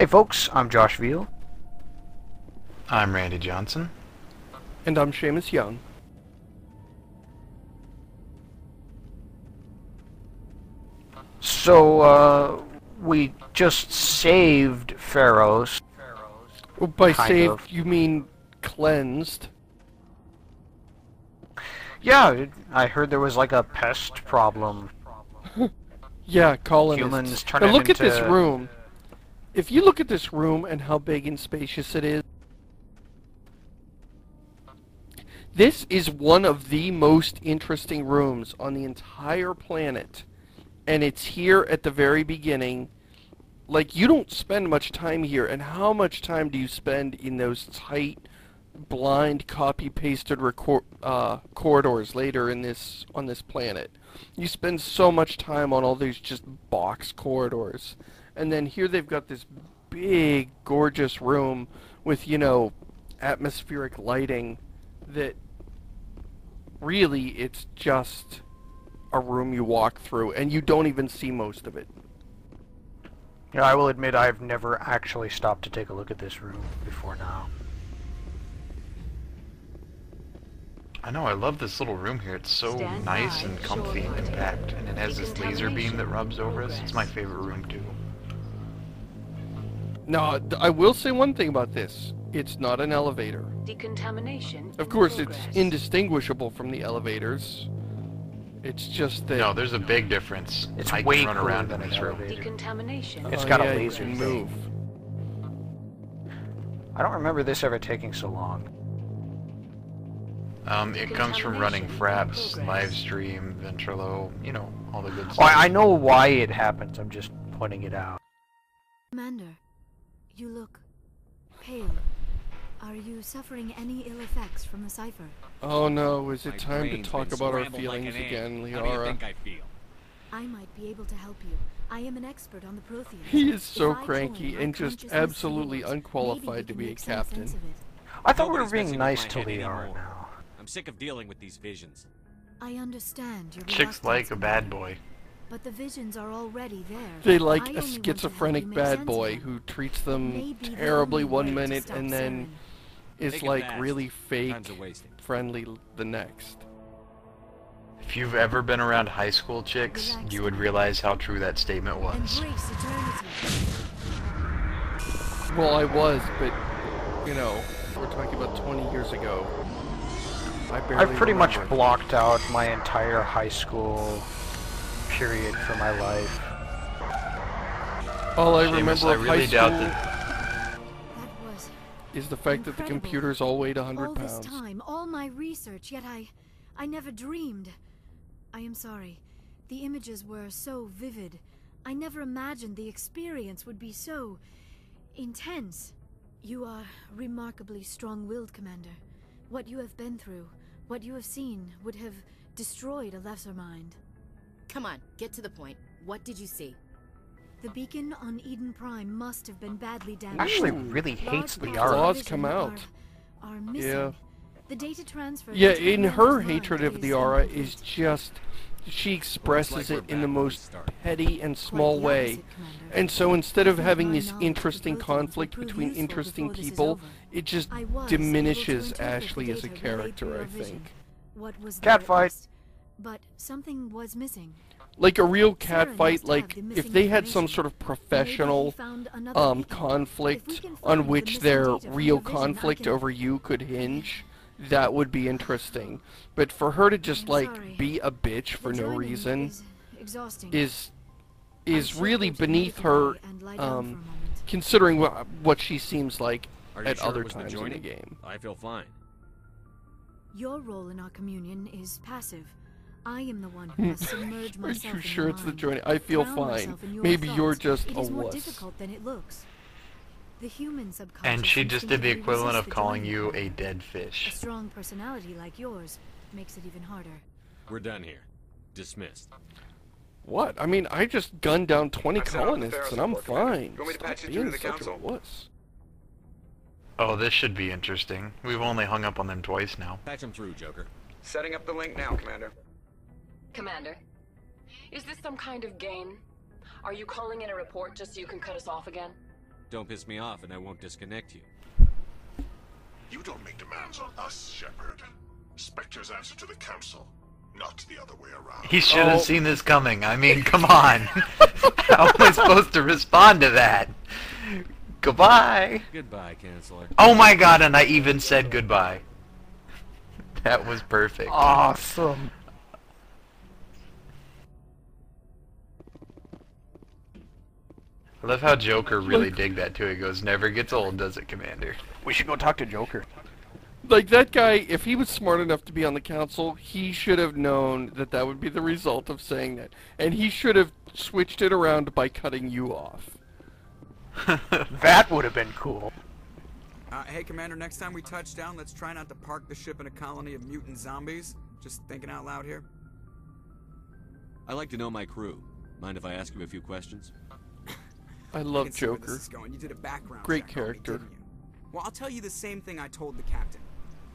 Hey folks, I'm Josh Veal. I'm Randy Johnson. And I'm Seamus Young. So, we just saved Pharaohs. Well, by Kind saved, of. you mean cleansed. Yeah, I heard there was like a pest problem. Yeah, colonists. Humans turn Now it look at this into- room. If you look at this room and how big and spacious it is, this is one of the most interesting rooms on the entire planet. And it's here at the very beginning. Like, you don't spend much time here, and how much time do you spend in those tight, blind, copy-pasted corridors later in on this planet? You spend so much time on all these just box corridors. And then here they've got this big, gorgeous room with, you know, atmospheric lighting that really it's just a room you walk through, and you don't even see most of it. Yeah, I will admit I've never actually stopped to take a look at this room before now. I know, I love this little room here. It's so nice and comfy and compact, and it has this laser beam that rubs over us. It's my favorite room too. Now, I will say one thing about this. It's not an elevator. Decontamination. Of course, it's indistinguishable from the elevators. It's just that... No, there's a big difference. It's I way can run cooler around than in an this room. elevator. Decontamination. It's got a yeah, laser you can thing. move. I don't remember this ever taking so long. It comes from running fraps, live stream, Ventrilo, you know, all the good Oh, stuff. I know why it happens, I'm just pointing it out. Commander, you look pale. Are you suffering any ill effects from the cipher? Oh no, is it My time to brain's talk been about our scrambled like feelings an egg. again, How do you Liara? think I feel? I might be able to help you. I am an expert on the Protheans. He is so If I cranky join and our just consciousness absolutely heroes, unqualified maybe we to can be a make some captain. sense of it. I thought we were Nobody's being messing nice with to my head Liara anymore. now. I'm sick of dealing with these visions. I understand your Chicks reluctance, like a bad Commander, boy. but the visions are already there. They like I a only want to help schizophrenic you make bad sense of boy them. who treats It may them be the terribly only one way to minute stop and then Saren. is Make it like fast. really fake, Time's a wasting. friendly the next. If you've ever been around high school chicks, you would realize how true that statement was. Embrace eternity. Well, I was, but, you know, we're talking about 20 years ago. I barely I've pretty much remember. blocked out my entire high school period for my life. All I Seamus, remember I of really high doubt school That was is the fact that the incredible. computers all weighed 100 all this pounds. time, all my research, yet I never dreamed. I am sorry. The images were so vivid. I never imagined the experience would be so intense. You are remarkably strong-willed, Commander. What you have been through, what you have seen, would have destroyed a lesser mind. Come on, get to the point. What did you see? The beacon on Eden Prime must have been badly damaged. Actually Ooh. really hates Large the parts of Claws vision come out. Are missing. Yeah. The data transfer. Yeah, into in Amanda's her mind hatred of is Liara incomplete. is just... She expresses like it we're in the back when we most started. petty and small Quite the way. opposite, Commander. And so instead of I think having my this knowledge of the interesting Protheans will conflict prove between useful interesting before this is people, over. it just I was diminishes able to interpret Ashley the as a data relayed character, through I your vision. think. What was Cat there fight. at least. But something was missing. Like a real cat Saren fight, must have like the if missing they had some information. sort of Maybe he professional found another beacon. If we conflict can on find the which missing their data from real your vision, I conflict can- over you could hinge, that would be interesting. But for her to just I'm like sorry. be a bitch for The no joining reason is exhausting. is I is should really go to the beneath medical her, bay and lie down for a moment. considering what she seems like Are you at sure other it was the times in the joining? game. I feel fine. Your role in our communion is passive. I am the one who must submerge Are myself you in sure your it's the mind. joining? I feel Drown fine. myself in your Maybe you're thoughts. just It a is more wuss. difficult than it looks. The human subconscious And she just did the instinctively equivalent resists of the calling joining you point. a dead A fish. strong personality like yours makes it even harder. We're done here. Dismissed. What? I mean, I just gunned down 20 I've sent off the colonists Pharaoh's and I'm report, Commander. fine. You want me to Stop patch you through being to the such a council? wuss. Oh, this should be interesting. We've only hung up on them twice now. Patch him through, Joker. Setting up the link now, Commander. Commander, is this some kind of game? Are you calling in a report just so you can cut us off again? Don't piss me off and I won't disconnect you. You don't make demands on us, Shepard. Spectres answer to the Council, not the other way around. He should have seen this coming. I mean, come on. How am I supposed to respond to that? Goodbye. Goodbye, Chancellor. Oh my god, and I even said goodbye. That was perfect. Awesome. I love how Joker really digged that too. He goes, never gets old, does it, Commander? We should go talk to Joker. Like, that guy, if he was smart enough to be on the council, he should have known that that would be the result of saying that. And he should have switched it around by cutting you off. That would have been cool. Hey, Commander, next time we touch down, let's try not to park the ship in a colony of mutant zombies. Just thinking out loud here. I like to know my crew. Mind if I ask you a few questions? I love I can see where Joker. this is going. You did a background Great check on me, character. didn't you? Well, I'll tell you the same thing I told the captain.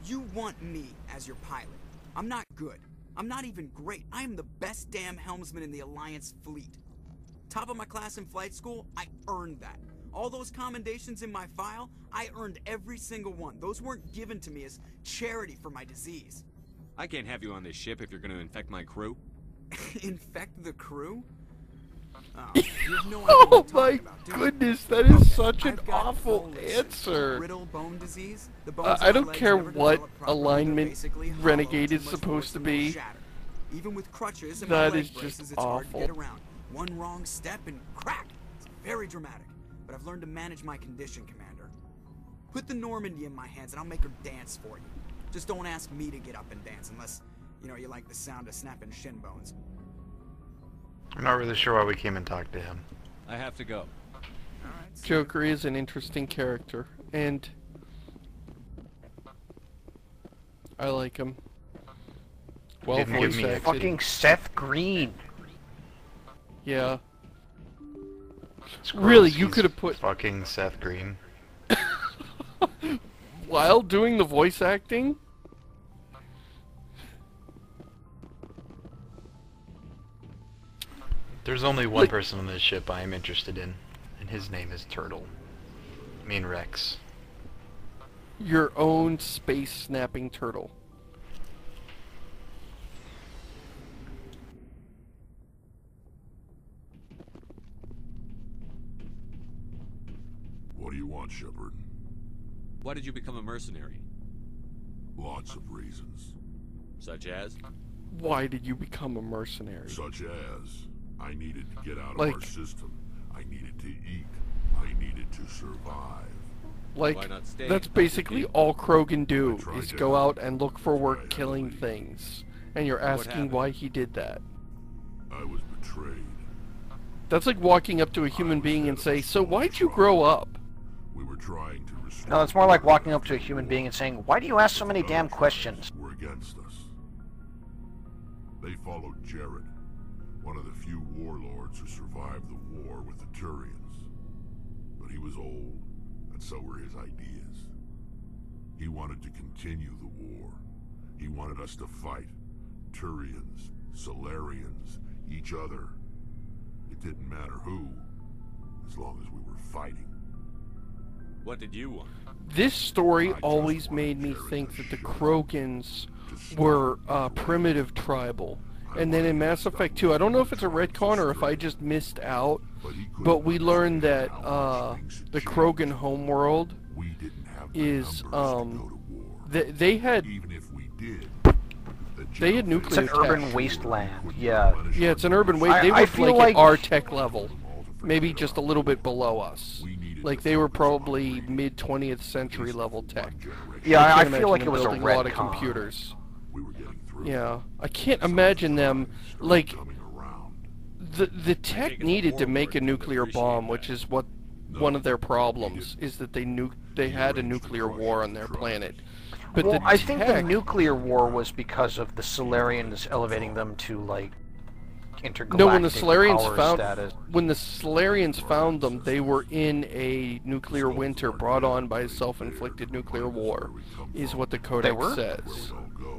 You want me as your pilot. I'm not good. I'm not even great. I am the best damn helmsman in the Alliance fleet. Top of my class in flight school, I earned that. All those commendations in my file, I earned every single one. Those weren't given to me as charity for my disease. I can't have you on this ship if you're going to infect my crew. Infect the crew? Oh, you have no idea what Oh I'm talking my about, do you? goodness, that is such an I've got awful full list. answer. Brittle bone disease. The bones I in my don't legs care never what develop properly. They're alignment basically hollow, Renegade too is much supposed force to and they'll be. shatter. Even with crutches and That my leg is just braces, it's hard to get awful. around. One wrong step and crack. It's very dramatic. But I've learned to manage my condition, Commander. Put the Normandy in my hands and I'll make her dance for you. Just don't ask me to get up and dance unless, you know, you like the sound of snapping shin bones. I'm not really sure why we came and talked to him. I have to go. Alright, so Joker is an interesting character, and I like him. Well Didn't give voice me a acted. Fucking Seth Green. Yeah. Squirrels, Really, you he's could have put fucking Seth Green. while doing the voice acting. There's only one Like- person on this ship I am interested in, and his name is Turtle. I mean Rex. Your own space snapping turtle. What do you want, Shepard? Why did you become a mercenary? Lots of reasons. Such as? Why did you become a mercenary? Such as, I needed to get out of Like- our system. I needed to eat. I needed to survive. Like, Why not stay that's and help your basically people? all Krogan do, I tried is to go help. out and look for I work had to killing leave. things. And you're What asking happened? why he did that. I was betrayed. That's like walking up to a human being and say, so why'd you grow up? We were trying to restore... No, it's more like walking up to a human being and saying, why do you ask so many damn questions? Were against us. They followed Jared, one of the few warlords who survived the war with the Turians. But he was old, and so were his ideas. He wanted to continue the war. He wanted us to fight. Turians, Solarians, each other. It didn't matter who, as long as we were fighting. What did you want? This story I just always wanted made me Jared think to that the shut up, Krogans to stop were the primitive tribal. And then in Mass Effect 2, I don't know if it's a retcon or if I just missed out, but we learned that the Krogan homeworld We didn't have the is, numbers to go to war. they had, Even if we did, They had It's nuclear an tech. urban wasteland, yeah. Yeah, it's an urban way. They I were feel like at like- our tech level, maybe just a little bit below us. Like they were probably mid 20th century level tech. Yeah, I can't feel like imagine it was a them building a lot of retcon. computers. We were getting through. Yeah, I can't imagine them like Coming around. the tech it's a needed to war make a lord, you'd nuclear appreciate bomb, that. which is what one of their problems is that they had a nuclear war on their planet. But Well, the I think the tech- nuclear war was because of the Solarians elevating them to, like, intergalactic No, when the Solarians power found status. when the Solarians found them, they were in a nuclear winter brought on by a self-inflicted nuclear war, is what the Codex were? says.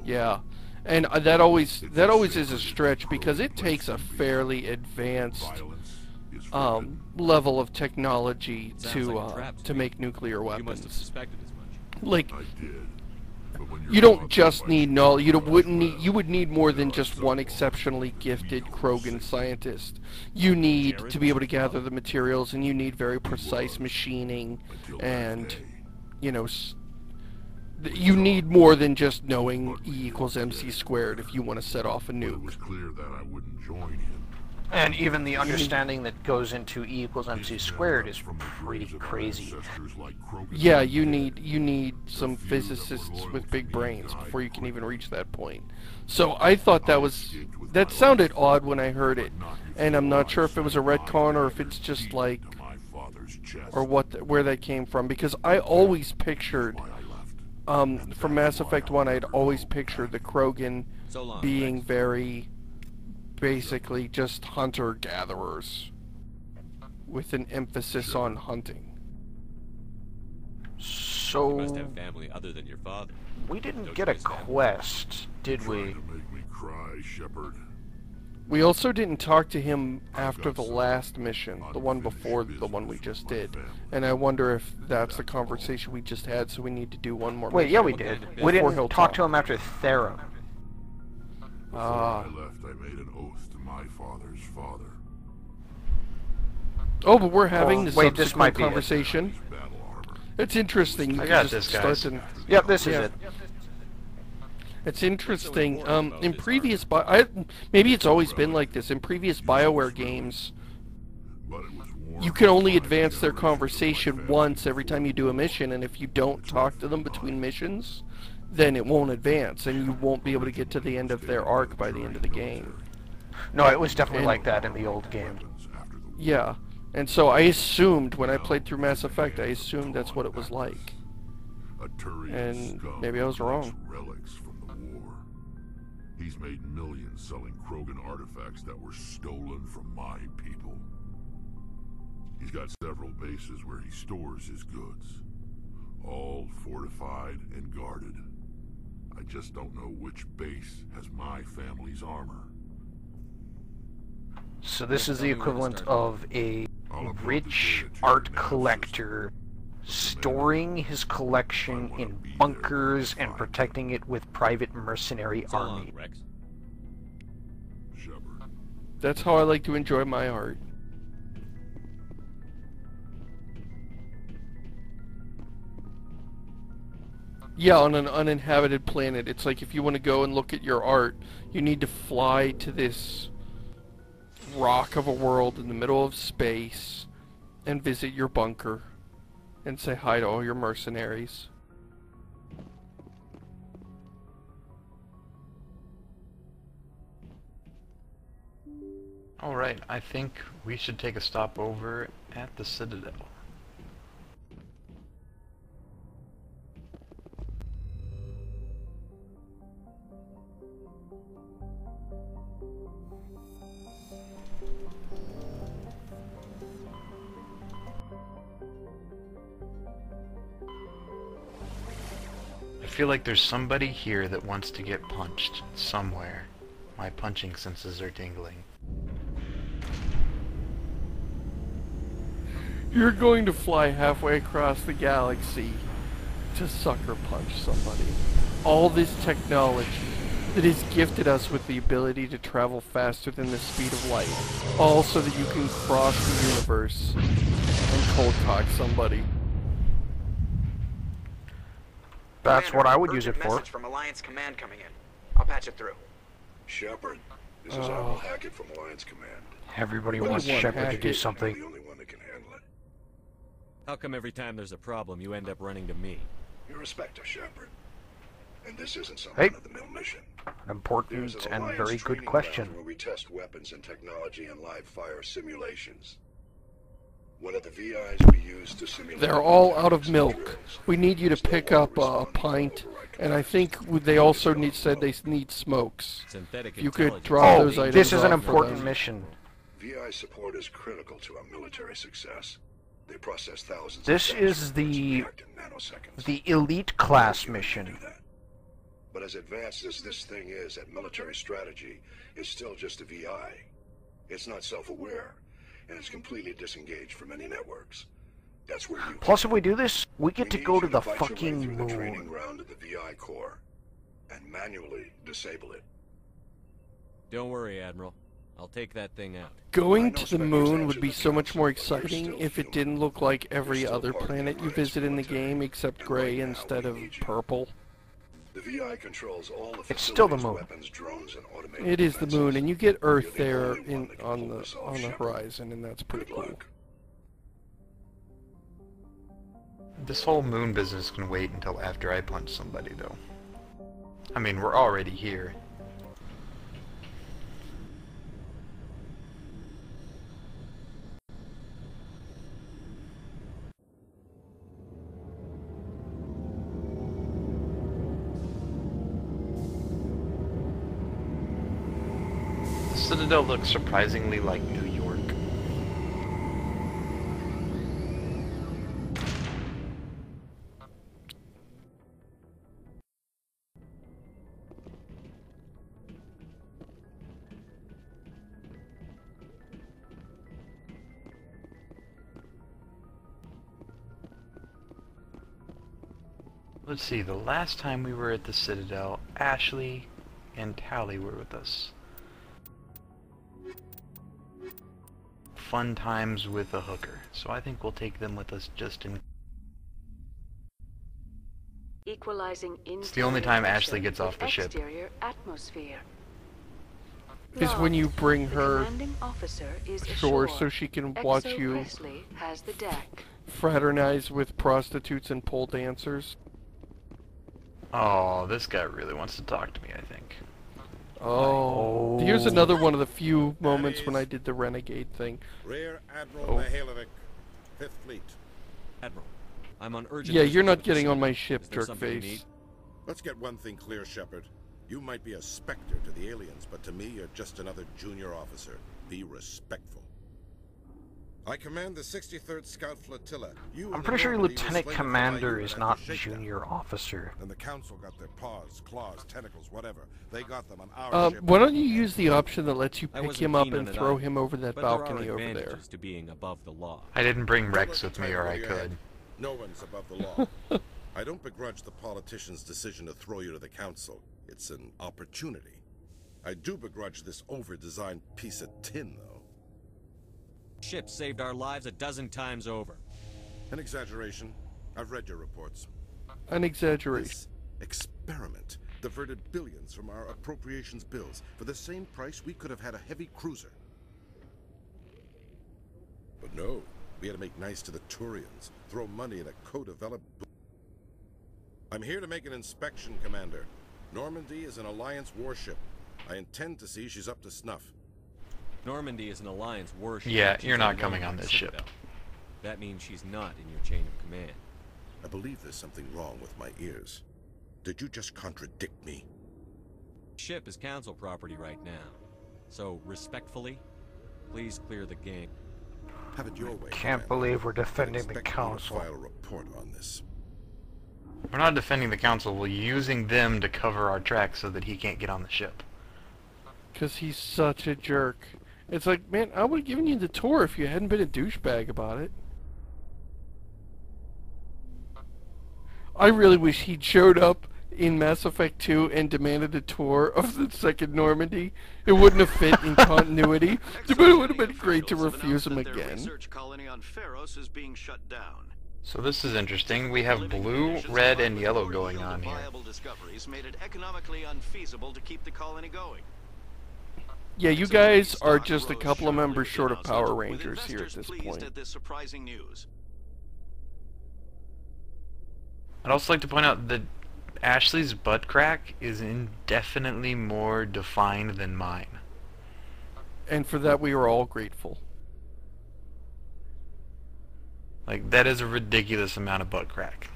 Yeah, and that always is a stretch because it takes a fairly advanced is forbidden. level of technology Sounds like a trap to make nuclear You must have weapons. suspected as much. Like, I did. But when you're you don't bothered just by need knowledge. You security wouldn't need. threats, You would need more than there are just some one laws exceptionally that gifted need to Krogan oversee. scientist. You need Jared? to be able to gather the materials, and you need very precise machining, Until that and day. you know, you need more than just knowing E equals MC squared if you want to set off a But it nuke. was clear that I wouldn't join him. And even the understanding that goes into E equals MC These men squared left is from the pretty graves of our crazy. ancestors like Krogan Yeah, men you did. need some The few that were physicists loyal with to big me brains died before you can even quickly. reach that point. So I thought that was escaped with that my sounded life, odd when I heard it, but not and I'm before not I sure if it was a sank my retcon or if it's dagger's just teeth like into my father's chest. or where that came from, because I always pictured Why I left. from Mass Effect 1 I'd always pictured the Krogan So long, being Rex. very basically just hunter-gatherers with an emphasis on hunting. You So must have family other than your father. we didn't Don't get you a miss family? quest, did we? Trying to make me cry, Shepard. We also didn't talk to him after the last mission, the one before the one we just did. And I wonder if that's the conversation we just had, so we need to do one more Wait, mission. yeah, we did. Before We didn't he'll talk to him after Therum. Before Ah. I left, I made an oath to my father's father. Oh, but we're having the wait, this subsequent might be it. conversation. His battle armor. It's interesting. You I can got just this, start guys. to- Yep, this is Yeah. it. It's interesting. important about In this previous, maybe it's always been like this. In previous BioWare games, But it was warm you can only by the advance their generation of my conversation family. once every time you do a mission, and if you don't talk to them between missions, then it won't advance, and you won't be able to get to the end of their arc by the end of the game. No, it was definitely And- like that in the old game. Weapons after the war. Yeah, and so I assumed when I played through Mass Effect, I assumed that's what it was like. A Turian And scum maybe I was collects wrong. Relics from the war. He's made millions selling Krogan artifacts that were stolen from my people. He's got several bases where he stores his goods, all fortified and guarded. I just don't know which base has my family's armor. So this is the equivalent of a I'll upload the rich data to your art analysis. collector storing his collection in bunkers and protecting it with private mercenary So long, army. Rex. Shepard. That's how I like to enjoy my art. Yeah, on an uninhabited planet, it's like if you want to go and look at your art, you need to fly to this rock of a world in the middle of space and visit your bunker and say hi to all your mercenaries. Alright, I think we should take a stop over at the Citadel. I feel like there's somebody here that wants to get punched somewhere. My punching senses are tingling. You're going to fly halfway across the galaxy to sucker punch somebody. All this technology that has gifted us with the ability to travel faster than the speed of light, all so that you can cross the universe and cold cock somebody. That's what I would Commander, use it urgent for. message from Alliance Command coming in. I'll patch it through. Shepard, this is Admiral Hackett from Alliance Command. Everybody What do wants you want, Shepard to do Hackett? I'm something. the only one that can handle it. How come every time there's a problem, you end up running to me? You're a Spectre, Shepard. And this isn't some Hey. run-of-the-mill mission. An There's important an and Alliance very training good question. ground where we test weapons and technology in live fire simulations. One of the VIs we use to simulate... They're all out of attacks and milk. drills. We need you to There's no pick one up a responding to pint, override and I commands. think they also said they need smokes. Synthetic You could intelligence. drop Oh, those items this is an off for important them. mission. VI support is critical to our military success. They process thousands This of data is the- reports in nanoseconds. The elite class You can mission. do that. But as advanced as this thing is at military strategy, it's still just a VI. It's not self-aware. and it's completely disengaged from any networks. That's where you... Plus, if we do this, we get to need go you to the fight your way fucking through the training moon. ground of the VI core and manually disable it. Don't worry, Admiral. I'll take that thing out. Going to the moon would be so much more exciting if it didn't look like every other planet you visit in the game except gray instead of purple. The VI controls all the It's still the facilities, moon. weapons, drones, and automated It is the defenses. moon, and you get Earth You're the there only one that can on pull the this off, Shepard. horizon, and that's pretty Good cool. luck. This whole moon business can wait until after I punch somebody, though. I mean, we're already here. The Citadel looks surprisingly like New York. Let's see, the last time we were at the Citadel, Ashley and Tally were with us. Fun times with a hooker, so I think we'll take them with us just in... Equalizing It's the only time Ashley gets off the ship. exterior atmosphere. Is when you bring The her commanding officer is ashore ashore. so she can watch Exo you Presley has the deck. fraternize with prostitutes and pole dancers. Oh, this guy really wants to talk to me, I think. Oh, here's another one of the few moments when I did the renegade thing. Rear Admiral Oh. Mikhail, 5th Fleet. Admiral, I'm on urgent... Yeah, you're not business with getting the on my Citadel. ship, Is there something you jerkface. need? Let's get one thing clear, Shepard. You might be a specter to the aliens, but to me, you're just another junior officer. Be respectful. I command the 63rd Scout Flotilla. I'm pretty sure Lieutenant Commander is not junior officer. And the Council got their paws, claws, tentacles, whatever. They got them on our ship. Why don't you use the option that lets you I pick wasn't him up keen on and it throw either, him over that but balcony there are over there? advantages to being above the law. I didn't bring Rex Don't let with the me, title or over I your could. head. No one's above the law. I don't begrudge the politician's decision to throw you to the Council. It's an opportunity. I do begrudge this over-designed piece of tin, though. Ship saved our lives 12 times over. An exaggeration. I've read your reports. An exaggeration. This experiment diverted billions from our appropriations bills. For the same price, we could have had a heavy cruiser. But no, we had to make nice to the Turians, throw money in a co-developed... I'm here to make an inspection, Commander. Normandy is an Alliance warship. I intend to see she's up to snuff. Normandy is an Alliance warship. Yeah, She's you're not alone coming on the this Citadel. ship. That means she's not in your chain of command. I believe there's something wrong with my ears. Did you just contradict me? Ship is Council property right now. So, respectfully, please clear the game. Have it your way. Can't Commander. believe we're defending the Expect me to Council. file a report on this. We're not defending the Council, we're using them to cover our tracks so that he can't get on the ship. Because he's such a jerk. It's like, man, I would have given you the tour if you hadn't been a douchebag about it. I really wish he'd showed up in Mass Effect 2 and demanded a tour of the second Normandy. It wouldn't have fit in continuity, but it would have been great to refuse him again. Research colony on Pharos is being shut down. So this is interesting. We have blue, red, and yellow going on here. Viable discoveries made it economically unfeasible to keep the colony going. Yeah, you guys are just a couple of members short of Power Rangers here at this point. At this surprising news. I'd also like to point out that Ashley's butt crack is indefinitely more defined than mine. And for that we are all grateful. Like, that is a ridiculous amount of butt crack.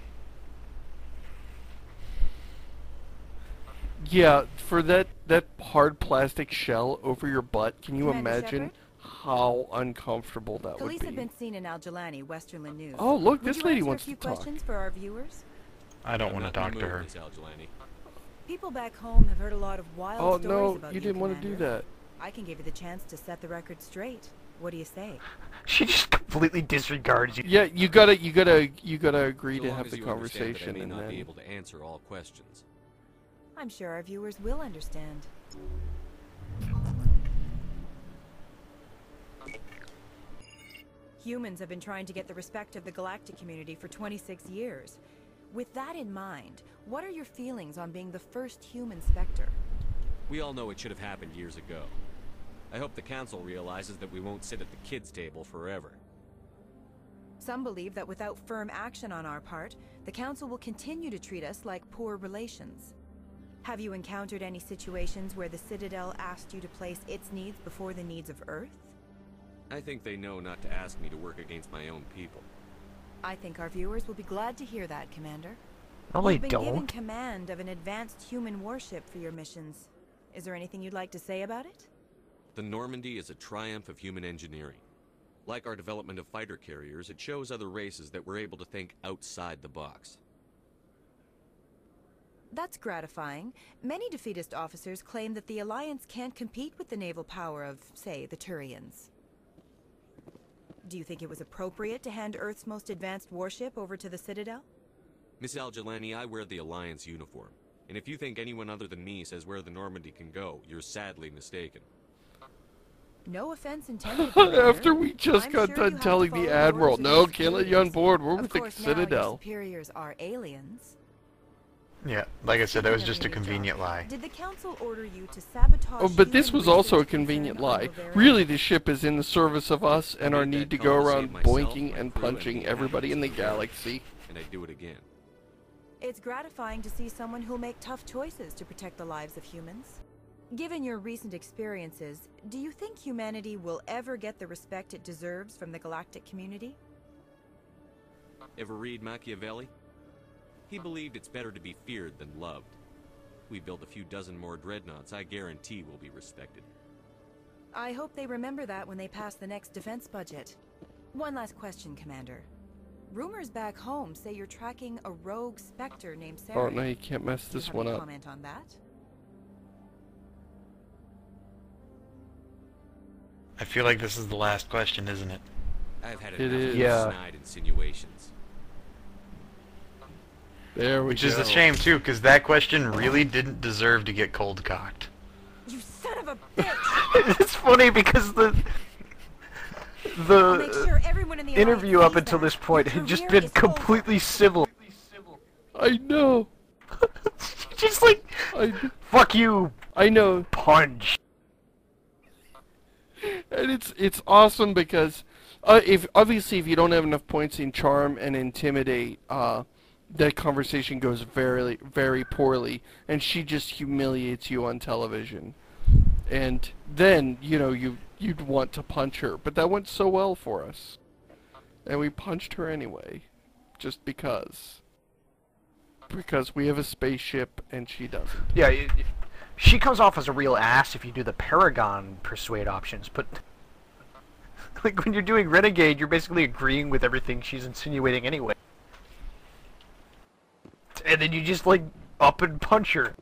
Yeah, for that hard plastic shell over your butt, can you Commander imagine Shepard? how uncomfortable that Police would have be? been seen in Al Jalani, Westerland News. Oh, look, Would this you lady answer wants a few to talk. questions for our viewers? I don't want to talk to her. People back home have heard a lot of wild Oh, stories no, about you didn't want to do Commander. that. I can give you the chance to set the record straight. What do you say? She just completely disregards you. Yeah, you gotta agree So to long have as the you understand conversation, that I may and not then be able to answer all questions. I'm sure our viewers will understand. Humans have been trying to get the respect of the galactic community for 26 years. With that in mind, what are your feelings on being the first human Spectre? We all know it should have happened years ago. I hope the Council realizes that we won't sit at the kids' table forever. Some believe that without firm action on our part, the Council will continue to treat us like poor relations. Have you encountered any situations where the Citadel asked you to place its needs before the needs of Earth? I think they know not to ask me to work against my own people. I think our viewers will be glad to hear that, Commander. No, they You've been given don't. command of an advanced human warship for your missions. Is there anything you'd like to say about it? The Normandy is a triumph of human engineering. Like our development of fighter carriers, it shows other races that we're able to think outside the box. That's gratifying. Many defeatist officers claim that the Alliance can't compete with the naval power of, say, the Turians. Do you think it was appropriate to hand Earth's most advanced warship over to the Citadel? Miss Al-Jalani, I wear the Alliance uniform. And if you think anyone other than me says where the Normandy can go, you're sadly mistaken. No offense intended. Commander. after we just I'm got sure done you have telling to the follow Admiral, orders of no, your can't let you on superiors. board, we're Of with the course, now your Citadel. superiors are aliens. Yeah, like I said, that was Speaking just a of your convenient job, lie. Did the Council order you to sabotage Oh, but this human was also a research convenient concern lie. on Bavaria? Really, the ship is in the service of us and I our made need to that go call to around save myself, boinking my and crew, and punching the everybody in the actions of galaxy. And I do it again. It's gratifying to see someone who'll make tough choices to protect the lives of humans. Given your recent experiences, do you think humanity will ever get the respect it deserves from the galactic community? Ever read Machiavelli? He believed it's better to be feared than loved. We build a few dozen more dreadnoughts, I guarantee we'll be respected. I hope they remember that when they pass the next defense budget. One last question, Commander. Rumors back home say you're tracking a rogue Spectre named Sarah. Oh, no, you can't mess Do you this have one any up. comment on that? I feel like this is the last question, isn't it? I've had It enough is. of Yeah. snide insinuations. There we Which go. is a shame, too, because that question really didn't deserve to get cold-cocked. You son of a bitch! It's funny because I'll make sure everyone in the interview Alliance up sees until that. this point Your had just career been is over. completely civil. I know. Just like, fuck you, I know. punch. And it's awesome because if you don't have enough points in charm and intimidate, that conversation goes very, very poorly, and she just humiliates you on television. And then, you know, you'd want to punch her, but that went so well for us. And we punched her anyway, just because. Because we have a spaceship and she doesn't. Yeah, she comes off as a real ass if you do the Paragon persuade options, but like when you're doing Renegade, you're basically agreeing with everything she's insinuating anyway. And then you just like up and punch her.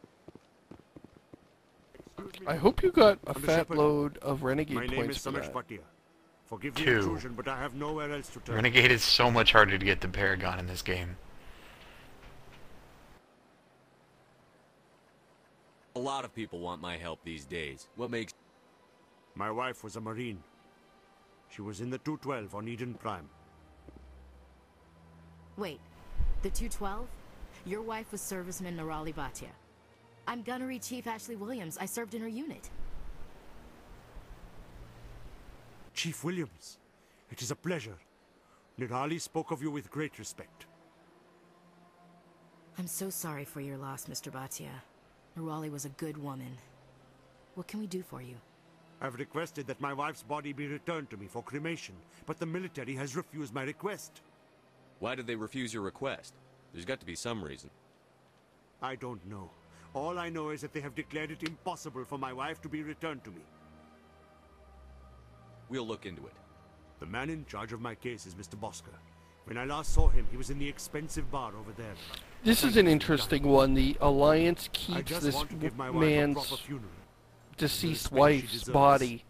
I hope you got a fat Shepard. load of Renegade My name points is for Samesh that. Bhatia. Forgive the 2. intrusion, but I have nowhere else to turn. Renegade is so much harder to get to Paragon in this game. A lot of people want my help these days. What makes... My wife was a Marine. She was in the 212 on Eden Prime. Wait, the 212? Your wife was serviceman Nirali Bhatia. I'm Gunnery Chief Ashley Williams. I served in her unit. Chief Williams, it is a pleasure. Nirali spoke of you with great respect. I'm so sorry for your loss, Mr. Bhatia. Nirali was a good woman. What can we do for you? I've requested that my wife's body be returned to me for cremation, but the military has refused my request. Why did they refuse your request? There's got to be some reason. I don't know. All I know is that they have declared it impossible for my wife to be returned to me. We'll look into it. The man in charge of my case is Mr. Bosker. When I last saw him, he was in the expensive bar over there. This is an interesting one. The Alliance I keeps just this want to give my wife a man's proper funeral. deceased The respect she wife's deserves. body.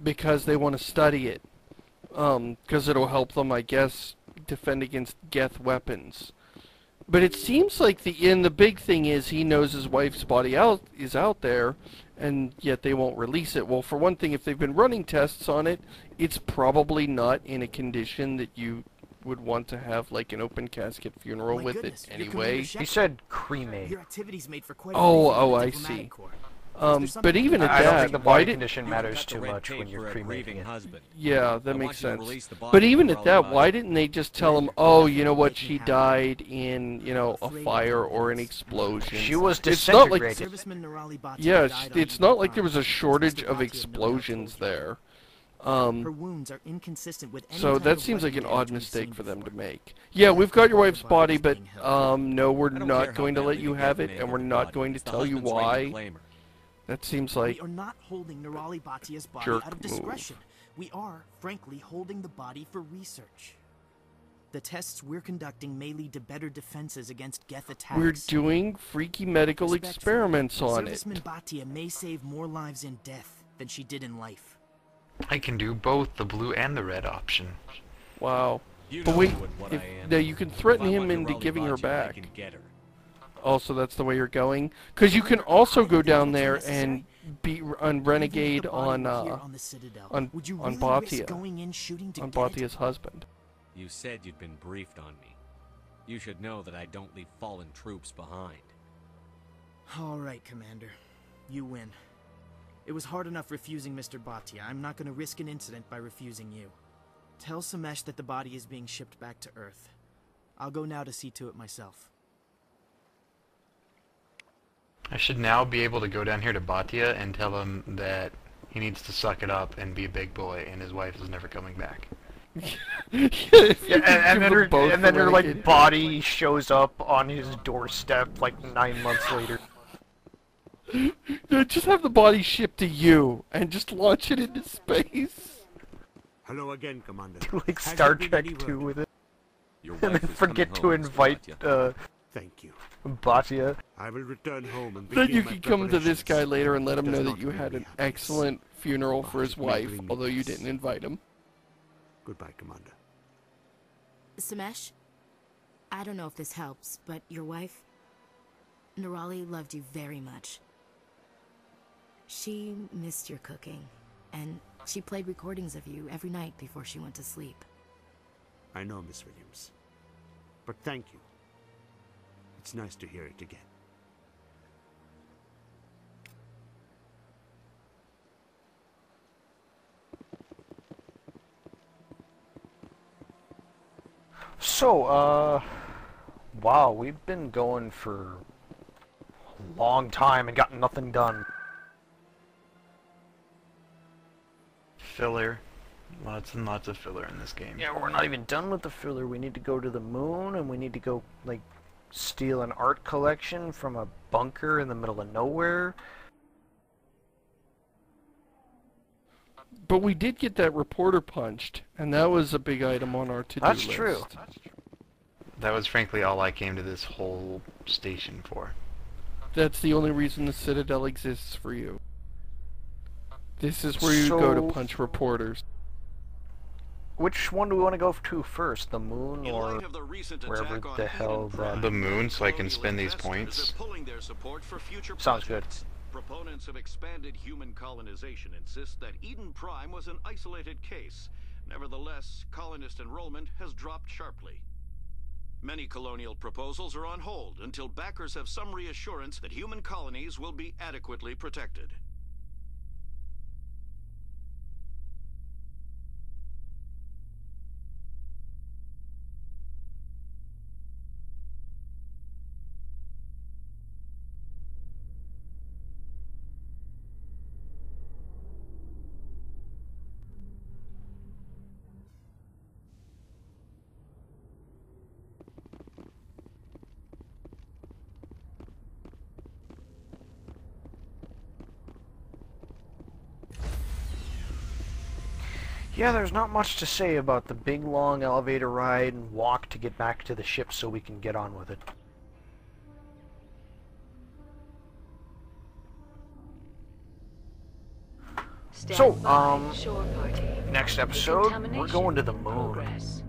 because they want to study it. Because it'll help them, I guess, defend against Geth weapons. But it seems like the big thing is he knows his wife's body is out there, and yet they won't release it. Well, for one thing, if they've been running tests on it, it's probably not in a condition that you would want to have like an open casket funeral with it anyway. He said cremate. Your activities made for quite I see. But even at I don't that, think the body condition matters too much when you're cremating it. Yeah, that makes sense. But even at that, why didn't they just tell him, oh, you know what, she died in, you know, a fire or an explosion? She was disintegrated. It's not like there was a shortage of explosions there. Her wounds are inconsistent with any So type that of seems like an weapon odd damage we've mistake seen for them to before. make. Yeah, we've got your wife's body, but no, we're not going to let you have it, and we're not going to tell you why. That seems like We are not holding Nerali Batia's body jerk out of discretion. We are, frankly, holding the body for research. The tests we're conducting may lead to better defenses against Geth attacks. we're doing freaky medical experiments on it. Serviceman Batia may save more lives in death than she did in life. I can do both the blue and the red option. Wow. But wait, now you can threaten him into giving her back. Also, that's the way you're going? Because you can also go down there and be on Renegade on Batia. On Batia's husband. You said you'd been briefed on me. You should know that I don't leave fallen troops behind. All right, Commander. You win. It was hard enough refusing Mr. Batia. I'm not going to risk an incident by refusing you. Tell Samesh that the body is being shipped back to Earth. I'll go now to see to it myself. I should now be able to go down here to Batia and tell him that he needs to suck it up and be a big boy, and his wife is never coming back. and then her like body shows up on his doorstep like 9 months later. Just have the body shipped to you and just launch it into space. Hello again, Commander. Do like Star Trek 2 with it. And then forget to invite Thank you. Batia. I will return home and Then begin you my can come to this guy later and let him Does know not that you make had me an happy. excellent funeral for his wife, Make me although you peace. didn't invite him. Goodbye, Commander. Samesh, I don't know if this helps, but your wife, Nerali, loved you very much. She missed your cooking, and she played recordings of you every night before she went to sleep. I know, Miss Williams. But thank you. It's nice to hear it again. So, wow, we've been going for a long time and gotten nothing done. Filler. Lots and lots of filler in this game. Yeah, we're not even done with the filler. We need to go to the moon, and we need to go, like, steal an art collection from a bunker in the middle of nowhere. But we did get that reporter punched, and that was a big item on our to-do list. That's true. That was frankly all I came to this whole station for. That's the only reason the Citadel exists for you. This is where you go to punch reporters. Which one do we want to go to first? The moon or wherever the hell that... The moon, so I can spend these points. Sounds good. Proponents of expanded human colonization insist that Eden Prime was an isolated case. Nevertheless, colonist enrollment has dropped sharply. Many colonial proposals are on hold until backers have some reassurance that human colonies will be adequately protected. Yeah, there's not much to say about the big long elevator ride and walk to get back to the ship so we can get on with it. So, Stand by, shore party. next episode, we're Decontamination going to the in moon. progress.